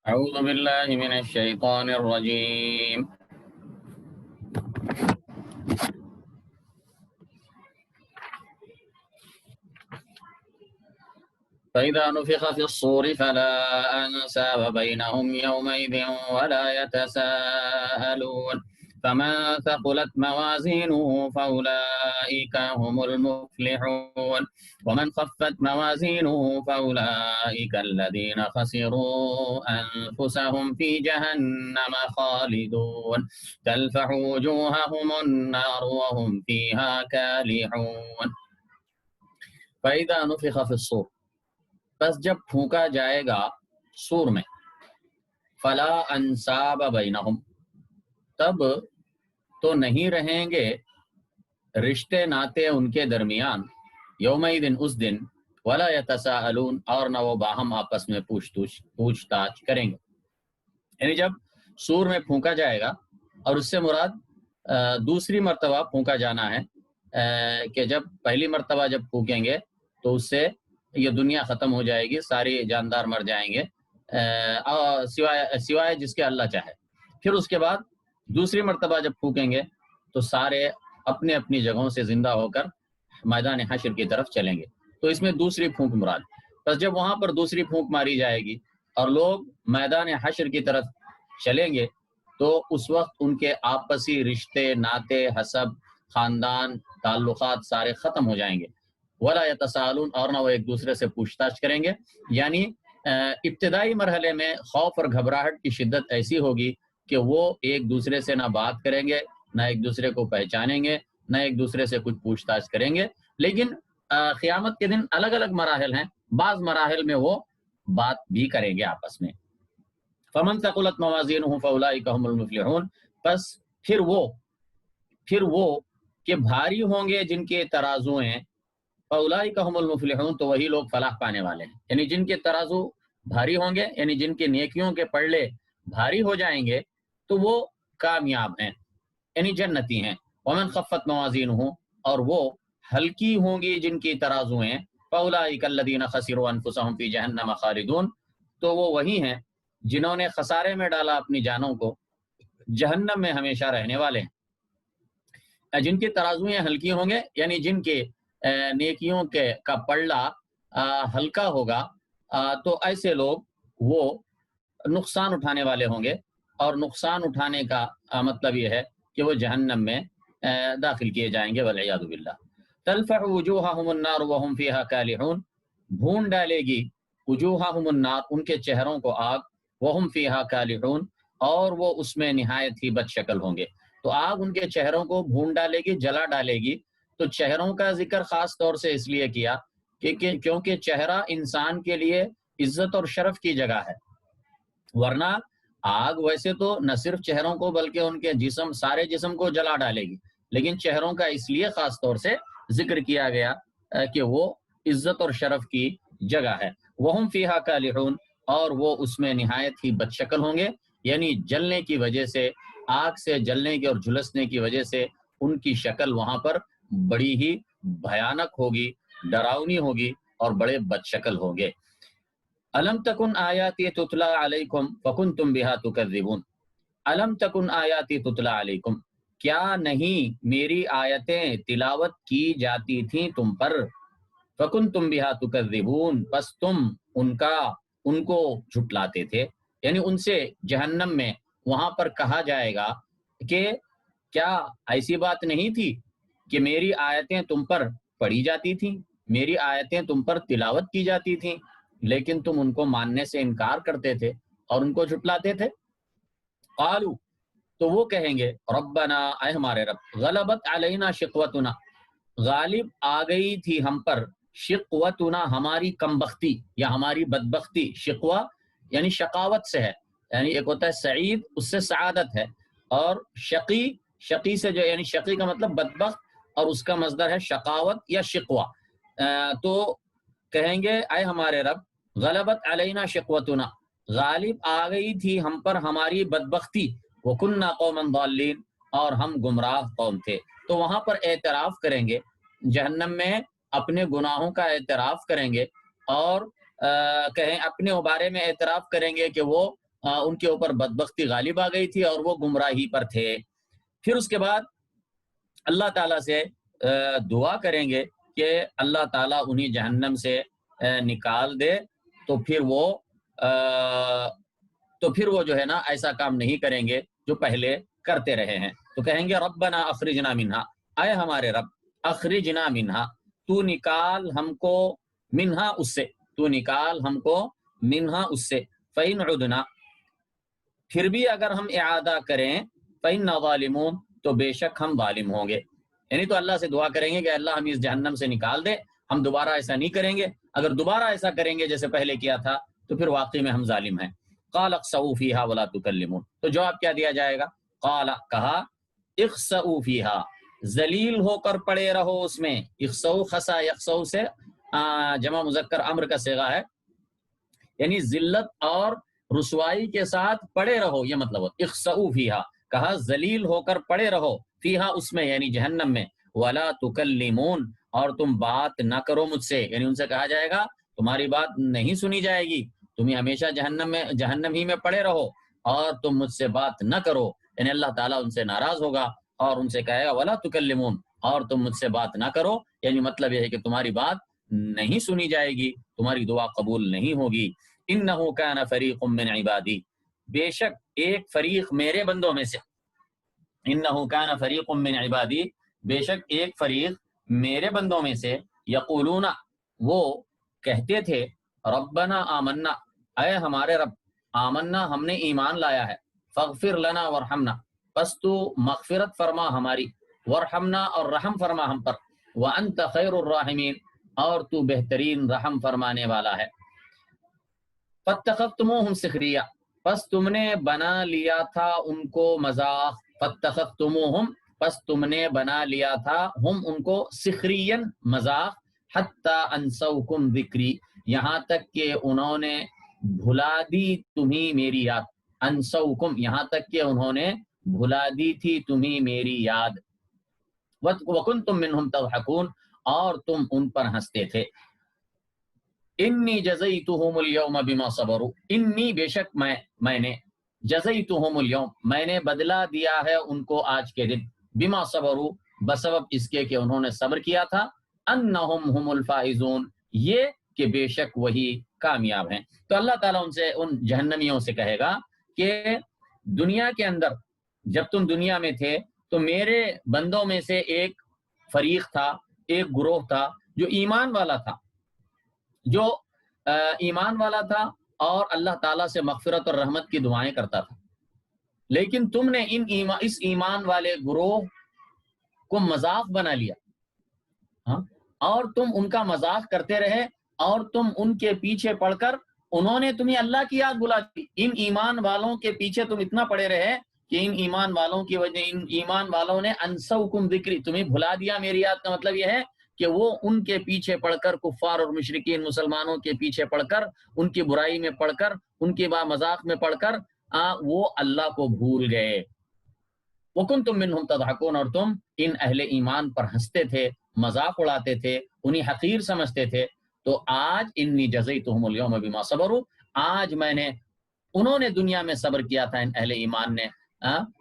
أعوذ بالله من الشيطان الرجيم. فإذا نفخ في الصور فلا أنساب بينهم يومئذ ولا يتساءلون فمن ثقلت موازينه فأولئك هم المفلحون ومن خفت موازينه فأولئك الذين خسروا أنفسهم في جهنم خالدون تلفح وجوههم النار وهم فيها كالحون. فإذا نفخ في الصور، بس جب پھونکا جائے گا سور میں، فلا انصاب بینہم، تب تو نہیں رہیں گے رشتے ناتے ان کے درمیان، یومئذ اس دن، ولا یتساءلون، اور نہ وہ باہم آپس میں پوچھ تاچھ کریں گے. یعنی جب سور میں پھونکا جائے گا، اور اس سے مراد دوسری مرتبہ پھونکا جانا ہے، کہ جب پہلی مرتبہ جب پھونکیں گے تو اس سے یہ دنیا ختم ہو جائے گی، ساری جاندار مر جائیں گے، سوائے جس کے اللہ چاہے. پھر اس کے بعد دوسری مرتبہ جب پھونکیں گے تو سارے اپنے اپنی جگہوں سے زندہ ہو کر میدان حشر کی طرف چلیں گے. تو اس میں دوسری پھونک مراد. بس جب وہاں پر دوسری پھونک ماری جائے گی اور لوگ میدان حشر کی طرف چلیں گے تو اس وقت ان کے آپسی رشتے ناتے حسب خاندان تعلقات سارے ختم ہو جائیں گے. ولا یتساءلون، اور نہ وہ ایک دوسرے سے پوچھ تاچھ کریں گے. یعنی ابتدائی مرحلے میں خوف اور گھبراہٹ کی شدت ایسی ہوگی کہ وہ ایک دوسرے سے نہ بات کریں گے، نہ ایک دوسرے کو پہچانیں گے، نہ ایک دوسرے سے کچھ پوچھ تاچھ کریں گے. لیکن قیامت کے دن الگ الگ مراحل ہیں، بعض مراحل میں وہ بات بھی کریں گے آپس میں. فمن ثقلت موازینہ فاولئک هم المفلحون، بس پھر وہ کہ بھاری ہوں گے جن کے ترازویں، فاولئک هم المفلحون، تو وہی لوگ فلاح پانے والے ہیں. یعنی جن کے ترازو بھاری ہوں گے، یعنی جن کے نیکیوں کے پلڑے بھاری ہو جائیں گے تو وہ کامیاب ہیں، یعنی جنتی ہیں. ومن خفت موازینہ، اور وہ ہلکی ہوں گی جن کی ترازویں، فاولئک الذین خسروا انفسهم فی جہنم خالدون، تو وہ وہی ہیں جنہوں نے خسارے میں ڈالا اپنی جانوں کو، جہنم میں ہمیشہ رہنے والے ہیں. جن کی ترازویں ہلکی ہوں گے یعنی جن کے نیکیوں کا پلڑا ہلکا ہوگا، تو ایسے لوگ وہ نقصان اٹھانے والے ہوں گے. اور نقصان اٹھانے کا مطلب یہ ہے کہ وہ جہنم میں داخل کیے جائیں گے، والعیاذ باللہ. تلفح وجوہہم النار وہم فیہا کالحون، بھون ڈالے گی وجوہہم النار، ان کے چہروں کو آگ، وہم فیہا کالحون، اور وہ اس میں نہایت ہی بد شکل ہوں گے. تو آگ ان کے چہروں کو بھون ڈالے گی، جلا ڈالے گی. تو چہروں کا ذکر خاص طور سے اس لیے کیا کہ کیونکہ چہرہ انسان کے لیے عزت اور شرف کی جگہ ہے. ورنہ آگ ویسے تو نہ صرف چہروں کو بلکہ ان کے جسم، سارے جسم کو جلا ڈالے گی، لیکن چہروں کا اس لیے خاص طور سے ذکر کیا گیا کہ وہ عزت اور شرف کی جگہ ہے. وہم فیہا کالحون، اور وہ اس میں نہایت ہی بد شکل ہوں گے. یعنی جلنے کی وجہ سے، آگ سے جلنے کی اور جھلسنے کی وجہ سے ان کی شکل وہاں پر بڑی ہی بھیانک ہوگی، ڈراؤنی ہوگی اور بڑے بد شکل ہوں گے. الم تکن آیاتی تتلی علیکم فکنتم بہا تکذبون. الم تکن آیاتی تتلی علیکم، کیا نہیں میری آیتیں تلاوت کی جاتی تھیں تم پر، فکنتم بہا تکذبون، پس تم ان کو جھٹلاتے تھے. یعنی ان سے جہنم میں وہاں پر کہا جائے گا کہ کیا ایسی بات نہیں تھی کہ میری آیتیں تم پر پڑھی جاتی تھیں، میری آیتیں تم پر تلاوت کی جاتی تھیں، لیکن تم ان کو ماننے سے انکار کرتے تھے اور ان کو جھٹلاتے تھے. قالو، تو وہ کہیں گے، ربنا، اے ہمارے رب، غلبت علینا شقوتنا، غالب آ گئی تھی ہم پر، شقوتنا، ہماری کمبختی یا ہماری بدبختی. شقوہ یعنی شقاوت سے ہے، یعنی ایک ہوتا ہے سعید، اس سے سعادت ہے، اور شقی سے جو، یعنی شقی کا مطلب بدبخت، اور اس کا مصدر ہے شقاوت یا شقوہ. تو کہیں گے، اے ہمارے رب، غلبت علینا شقوتنا، غالب آ گئی تھی ہم پر ہماری بدبختی، وکننا قوما ضالین، اور ہم گمراہ قوم تھے. تو وہاں پر اعتراف کریں گے، جہنم میں اپنے گناہوں کا اعتراف کریں گے، اور کہیں اپنے بارے میں اعتراف کریں گے کہ وہ ان کے اوپر بدبختی غالب آ گئی تھی اور وہ گمراہی پر تھے۔ پھر اس کے بعد اللہ تعالیٰ سے دعا کریں گے کہ اللہ تعالیٰ انہیں جہنم سے نکال دے، تو پھر وہ جو ہے نا ایسا کام نہیں کریں گے جو پہلے کرتے رہے ہیں۔ تو کہیں گے ربنا اخرجنا منہا، اے ہمارے رب اخرجنا منہا، تو نکال ہم کو منہا اس سے، تو نکال ہم کو منہا اس سے، فإن عدنا، پھر بھی اگر ہم اعادہ کریں، فإنا ظالمون، تو بے شک ہم ظالم ہوں گے۔ یعنی تو اللہ سے دعا کریں گے کہ اللہ ہم اس جہنم سے نکال دے، ہم دوبارہ ایسا نہیں کریں گے، اگر دوبارہ ایسا کریں گے جیسے پہلے کیا تھا تو پھر واقعی میں ہم ظالم ہیں۔ قال اخسؤوا فیہا ولا تکلمون، تو جواب کیا دیا جائے گا؟ قال، کہا، اخسؤوا فیہا، ذلیل ہو کر پڑے رہو اس میں۔ اخسؤ، خسا یخسؤ سے جمع مذکر امر کا صیغہ ہے، یعنی ذلت اور رسوائی کے ساتھ پڑے رہو، یہ مطلب ہے اخسؤوا فیہا، کہا ذلیل ہو کر پڑے رہو، فیہا اس میں یعنی جہنم میں، ولا تکلمون، اور تم بات نہ کرو مجھ سے، یعنی ان سے کہا جائے گا تمہاری بات نہیں سنی جائے گی، تمہیں ہمیشہ جہنم ہی میں پڑے رہو اور تم مجھ سے بات نہ کرو، یعنی اللہ تعالیٰ ان سے ناراض ہوگا اور ان سے کہے گا ولا تکلمون، اور تم مجھ سے بات نہ کرو، یعنی مطلب یہ ہے کہ تمہاری بات نہیں سنی جائے گی، تمہاری دعا قبول نہیں ہوگی۔ انہ کان فریق من عبادی، بے شک ایک فریق میرے بندوں میں سے، انہ کان فریق من عبادی، بے شک ایک فریق میرے بندوں میں سے، یقولون، وہ کہتے تھے، ربنا آمنا، اے ہمارے رب، آمنا ہم نے ایمان لایا ہے، فاغفر لنا ورحمنا، پس تو مغفرت فرما ہماری، ورحمنا اور رحم فرما ہم پر، وانت خیر الراحمین، اور تو بہترین رحم فرمانے والا ہے۔ فاتخذتموہم سخریا، پس تم نے بنا لیا تھا ان کو مذاق، فاتخذتموہم، پس تم نے بنا لیا تھا ہم ان کو سخرین مذاق، حتی انسوکم ذکری، یہاں تک کہ انہوں نے بھلا دی تمہیں میری یاد، انسوکم، یہاں تک کہ انہوں نے بھلا دی تھی تمہیں میری یاد، وکنتم منہم تضحکون، اور تم ان پر ہنستے تھے۔ انی جزیتہم اليوم بما صبروا، انی بے شک میں نے، جزیتہم اليوم، میں نے بدلہ دیا ہے ان کو آج کے دن، بما صبروا، بسبب اس کے کہ انہوں نے صبر کیا تھا، انہم هم الفائزون، یہ کہ بے شک وہی کامیاب ہیں۔ تو اللہ تعالیٰ ان سے، ان جہنمیوں سے کہے گا کہ دنیا کے اندر جب تم دنیا میں تھے تو میرے بندوں میں سے ایک فریق تھا، ایک گروہ تھا جو ایمان والا تھا، اور اللہ تعالیٰ سے مغفرت اور رحمت کی دعائیں کرتا تھا، لیکن تم نے اس ایمان والے گروہ کو مذاق بنا لیا، اور تم ان کا مذاق کرتے رہے، اور تم ان کے پیچھے پڑھ کر، انہوں نے تمہیں اللہ کی یاد بلا دی، ان ایمان والوں کے پیچھے تم اتنا پڑے رہے کہ ان ایمان والوں کی وجہ، ان ایمان والوں نے انسوکم ذکری، تمہیں بھلا دیا میری یاد، کا مطلب یہ ہے کہ وہ ان کے پیچھے پڑھ کر، کفار اور مشرکین مسلمانوں کے پیچھے پڑھ کر، ان کی برائی میں پڑھ کر، ان کے مذاق میں پڑھ کر وہ اللہ کو بھول گئے۔ وکنتم منہم تضحکون، اور تم ان اہل ایمان پر ہنستے تھے، مذاق اڑاتے تھے، انہیں حقیر سمجھتے تھے۔ تو آج انی جزیتہم اليوم بما صبروا، آج میں نے، انہوں نے دنیا میں صبر کیا تھا ان اہل ایمان نے،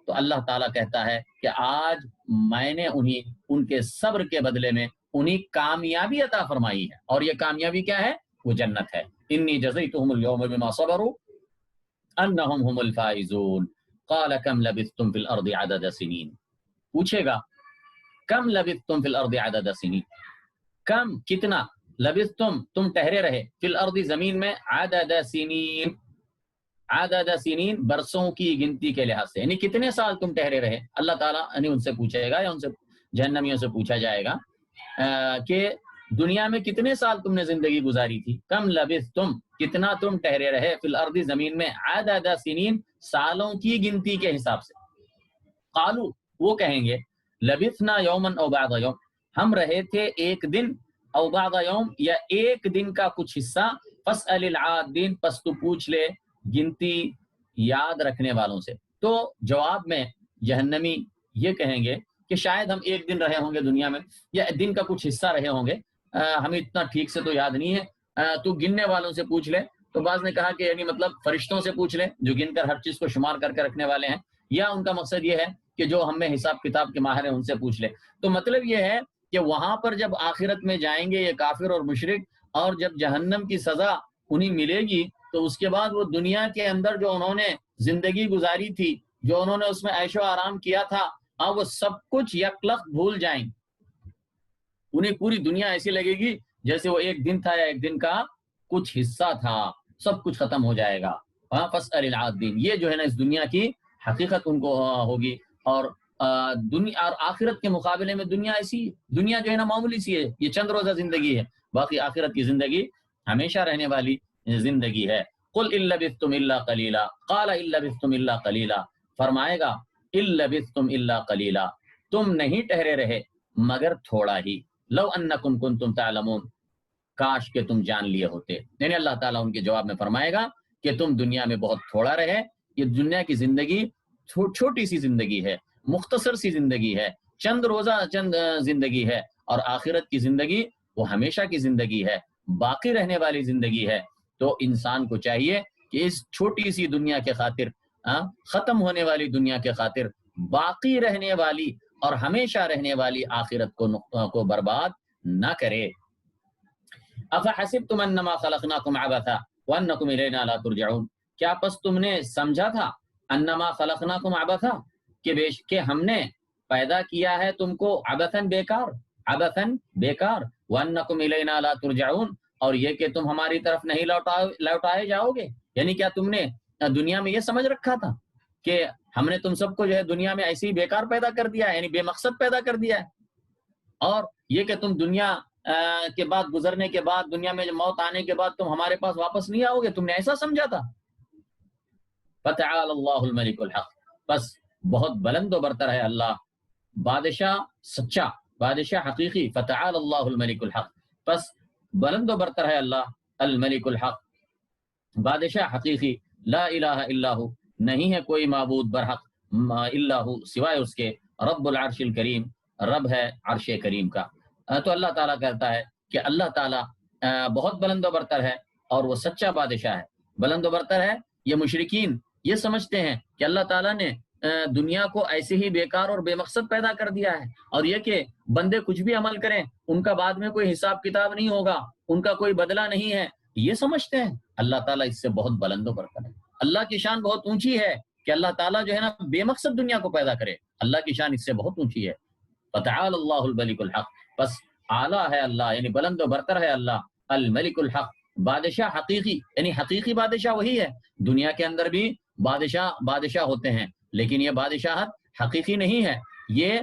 تو اللہ تعالیٰ کہتا ہے کہ آج میں نے انہیں، ان کے صبر کے بدلے میں انہیں کامیابی عطا فرمائی ہے، اور یہ کامیابی کیا ہے؟ وہ جنت ہے۔ انی جزیتہم اليوم بما صبروا انہم هم الفائزون۔ قال کم لبثتم فی الارض عدد سنین، پوچھے گا کم لبثتم فی الارض عدد سنین، کم کتنا، لبثتم تم ٹھہرے رہے، فی الارض زمین میں، عدد سنین، عدد سنین برسوں کی گنتی کے لحاظ سے، یعنی کتنے سال تم ٹھہرے رہے، اللہ تعالیٰ یعنی ان سے پوچھے گا، یا ان سے جہنمیوں سے پوچھا جائے گا کہ دنیا میں کتنے سال تم نے زندگی گزاری تھی، کم لبثتم، کتنا تم ٹھہرے رہے، فی الارض زمین میں، عدد سنین سالوں کی گنتی کے حساب سے۔ قالو، وہ کہیں گے، لبثنا یوما او بعض یوم، ہم رہے تھے ایک دن، او بعض یوم، یا ایک دن کا کچھ حصہ، فاسأل العادین، پس تو پوچھ لے گنتی یاد رکھنے والوں سے۔ تو جواب میں جہنمی یہ کہیں گے کہ شاید ہم ایک دن رہے ہوں گے دنیا میں، یا دن کا کچھ حصہ رہے ہوں گے، ہمیں اتنا ٹھیک سے تو یاد نہیں ہے، تو گننے والوں سے پوچھ لے تو بعض نے کہا کہ یعنی مطلب فرشتوں سے پوچھ لیں جو گن کر ہر چیز کو شمار کر کے رکھنے والے ہیں، یا ان کا مقصد یہ ہے کہ جو ہم میں حساب کتاب کے ماہر ہیں ان سے پوچھ لیں۔ تو مطلب یہ ہے کہ وہاں پر جب آخرت میں جائیں گے یہ کافر اور مشرک، اور جب جہنم کی سزا انہیں ملے گی، تو اس کے بعد وہ دنیا کے اندر جو انہوں نے زندگی گزاری تھی، جو انہوں نے اس میں عیش و آرام کیا تھا، وہ سب کچھ یکلخت بھول جائیں۔ انہیں پوری دنیا ایسی لگے گی جیسے وہ ایک دن تھا یا ایک دن کا کچھ حصہ تھا، سب کچھ ختم ہو جائے گا۔ فاسأل العادین، یہ جو ہے نا اس دنیا کی حقیقت ان کو ہوگی۔ اور دنیا اور آخرت کے مقابلے میں دنیا ایسی، دنیا جو ہے نا معمولی سی ہے، یہ چند روزہ زندگی ہے، باقی آخرت کی زندگی ہمیشہ رہنے والی زندگی ہے۔ قل ان لبثتم الا قلیلا، قال ان لبثتم الا قلیلا، فرمائے گا ان لبثتم الا قلیلا، تم نہیں ٹھہرے رہے مگر تھوڑا ہی۔ لو انکم کنتم تعلمون، کاش کہ تم جان لیے ہوتے۔ یعنی اللہ تعالیٰ ان کے جواب میں فرمائے گا کہ تم دنیا میں بہت تھوڑا رہے، یہ دنیا کی زندگی چھوٹی سی زندگی ہے، مختصر سی زندگی ہے، چند روزہ چند زندگی ہے، اور آخرت کی زندگی وہ ہمیشہ کی زندگی ہے، باقی رہنے والی زندگی ہے۔ تو انسان کو چاہیے کہ اس چھوٹی سی دنیا کے خاطر، ختم ہونے والی دنیا کے خاطر، باقی رہنے والی اور ہمیشہ رہنے والی آخرت کو برباد نہ کرے۔ افحسبتم انما خلقناکم عبثا وانکم الینا لا ترجعون، کیا پس تم نے سمجھا تھا انما خلقناکم عبثا، کہ ہم نے پیدا کیا ہے تم کو عبثاً بیکار، عبثاً بیکار، وانکم الینا لا ترجعون، اور یہ کہ تم ہماری طرف نہیں لوٹائے جاؤ گے۔ یعنی کیا تم نے دنیا میں یہ سمجھ رکھا تھا کہ ہم نے تم سب کو جو ہے دنیا میں ایسے ہی بیکار پیدا کر دیا ہے، یعنی بے مقصد پیدا کر دیا ہے، اور یہ کہ تم دنیا کے بعد گزرنے کے بعد، دنیا میں موت آنے کے بعد تم ہمارے پاس واپس نہیں آؤ گے، تم نے ایسا سمجھا تھا؟ فتعال اللہ الملک الحق، بس بہت بلند و برتر ہے اللہ، بادشاہ سچا، بادشاہ حقیقی۔ فتعال اللہ الملک الحق، بس بلند و برتر ہے اللہ، الملک الحق، بادشاہ حقیقی۔ لا الہ الا ہو، نہیں ہے کوئی معبود برحق الا ہو سوائے اس کے، رب العرش الکریم، رب ہے عرش کریم کا۔ تو اللہ تعالیٰ کہتا ہے کہ اللہ تعالیٰ بہت بلند و برتر ہے اور وہ سچا بادشاہ ہے، بلند و برتر ہے۔ یہ مشرکین یہ سمجھتے ہیں کہ اللہ تعالیٰ نے دنیا کو ایسے ہی بیکار اور بے مقصد پیدا کر دیا ہے، اور یہ کہ بندے کچھ بھی عمل کریں ان کا بعد میں کوئی حساب کتاب نہیں ہوگا، ان کا کوئی بدلہ نہیں ہے، یہ سمجھتے ہیں۔ اللہ تعالیٰ اس سے بہت بلند و برتر ہے، اللہ کی شان بہت اونچی ہے کہ اللہ تعالیٰ جو ہے نا بے مقصد دنیا کو پیدا کرے، اللہ کی شان اس سے بہت اونچی ہے۔ فتعال اللہ الملک الحق، بس اعلیٰ ہے اللہ، یعنی بلند و برتر ہے اللہ، الملک الحق، بادشاہ حقیقی، یعنی حقیقی بادشاہ وہی ہے۔ دنیا کے اندر بھی بادشاہ ہوتے ہیں، لیکن یہ بادشاہت حقیقی نہیں ہے، یہ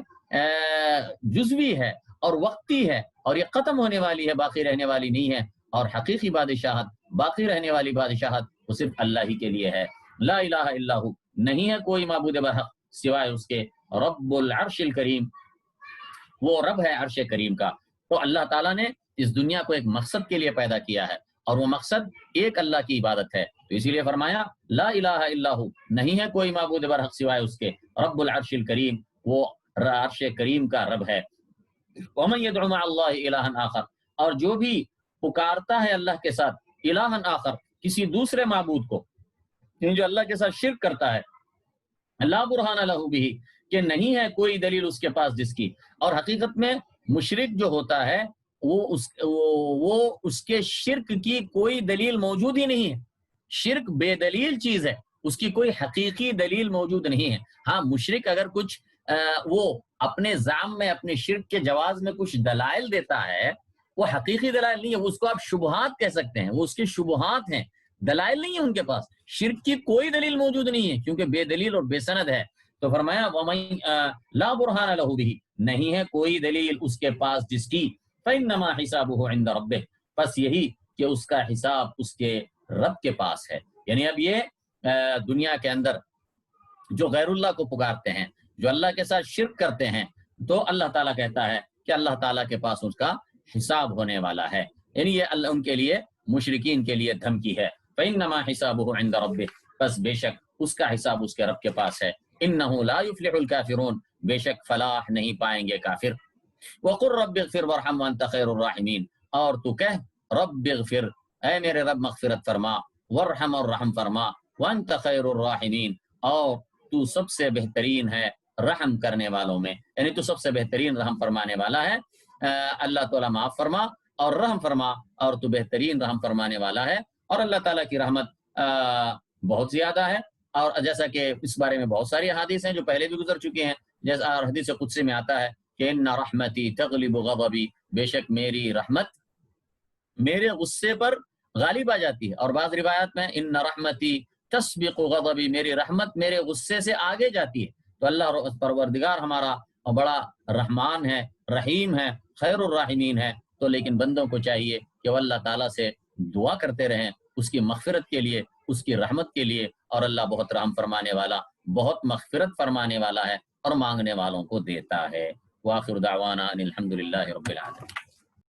جزوی ہے اور وقتی ہے، اور یہ ختم ہونے والی ہے، باقی رہنے والی نہیں ہے۔ اور حقیقی بادشاہت، باقی رہنے والی بادشاہت، وہ صرف اللہ ہی کے لیے ہے۔ لا الہ الا ہو، نہیں ہے کوئی معبود برحق سوائے اس کے، رب العرش الکریم، وہ رب ہے عرش کریم کا۔ تو اللہ تعالیٰ نے اس دنیا کو ایک مقصد کے لیے پیدا کیا ہے، اور وہ مقصد ایک اللہ کی عبادت ہے۔ تو اسی لیے فرمایا لا الہ الا ہو، نہیں ہے کوئی معبود برحق سوائے اس کے، رب العرش الکریم، وہ عرش کریم کا رب ہے۔ ومن يدعو مع اللہ الہا آخر، اور جو بھی پکارتا ہے اللہ کے ساتھ الہا آخر، کسی دوسرے معبود کو، یعنی جو اللہ کے ساتھ شرک کرتا ہے، لا برہان لہ بہ، کہ نہیں ہے کوئی دلیل اس کے پاس جس کی۔ اور حقیقت میں مشرک جو ہوتا ہے وہ اس کے شرک کی کوئی دلیل موجود ہی نہیں ہے، شرک بے دلیل چیز ہے، اس کی کوئی حقیقی دلیل موجود نہیں ہے۔ ہاں مشرک اگر کچھ وہ اپنے زعم میں، اپنے شرک کے جواز میں کچھ دلائل دیتا ہے، وہ حقیقی دلائل نہیں ہے، اس کو آپ شبہات کہہ سکتے ہیں، وہ اس کے شبہات ہیں، دلائل نہیں ہے ان کے پاس، شرک کی کوئی دلیل موجود نہیں ہے کیونکہ بے دلیل اور بے سند ہے۔ تو فرمایا لا برہان لہ بہ، نہیں ہے کوئی دلیل اس کے پاس جس کی، فإنما حسابہ عند ربہ، بس یہی کہ اس کا حساب اس کے رب کے پاس ہے۔ یعنی اب یہ دنیا کے اندر جو غیر اللہ کو پکارتے ہیں، جو اللہ کے ساتھ شرک کرتے ہیں، تو اللہ تعالیٰ کہتا ہے کہ اللہ تعالیٰ کے پاس اس کا حساب ہونے والا ہے۔ یعنی یہ اللہ ان کے لیے، مشرکین کے لیے دھمکی ہے۔ فإنما حسابہ عند ربہ، بس بے شک اس کا حساب اس کے رب کے پاس ہے۔ انہ لا یفلح الکافرون، بے شک فلاح نہیں پائیں گے کافر۔ وقل رب اغفر وارحم وانت خیر الراحمین، اور تو کہہ رب اغفر، اے میرے رب مغفرت فرما، ورحم اور رحم فرما، وانت خیر الراحمین، اور تو سب سے بہترین ہے رحم کرنے والوں میں، یعنی تو سب سے بہترین رحم فرمانے والا ہے۔ اللہ تعالیٰ معاف فرما اور رحم فرما، اور تو بہترین رحم فرمانے والا ہے۔ اور اللہ تعالیٰ کی رحمت بہت زیادہ ہے، اور جیسا کہ اس بارے میں بہت ساری احادیث ہیں جو پہلے بھی گزر چکی ہیں، جیسا حدیث قدسی میں آتا ہے کہ ان رحمتی تغلب غضبی، بے شک میری رحمت میرے غصے پر غالب آ جاتی ہے، اور بعض روایات میں ان رحمتی تسبق غضبی، میری رحمت میرے غصے سے آگے جاتی ہے۔ تو اللہ پروردگار ہمارا بڑا رحمان ہے، رحیم ہے، خیر الراحمین ہے۔ تو لیکن بندوں کو چاہیے کہ وہ اللہ تعالیٰ سے دعا کرتے رہیں اس کی مغفرت کے لیے، اس کی رحمت کے لیے، اور اللہ بہت رحم فرمانے والا، بہت مغفرت فرمانے والا ہے، اور مانگنے والوں کو دیتا ہے۔ وآخر دعوانا ان الحمد للہ رب العالمین۔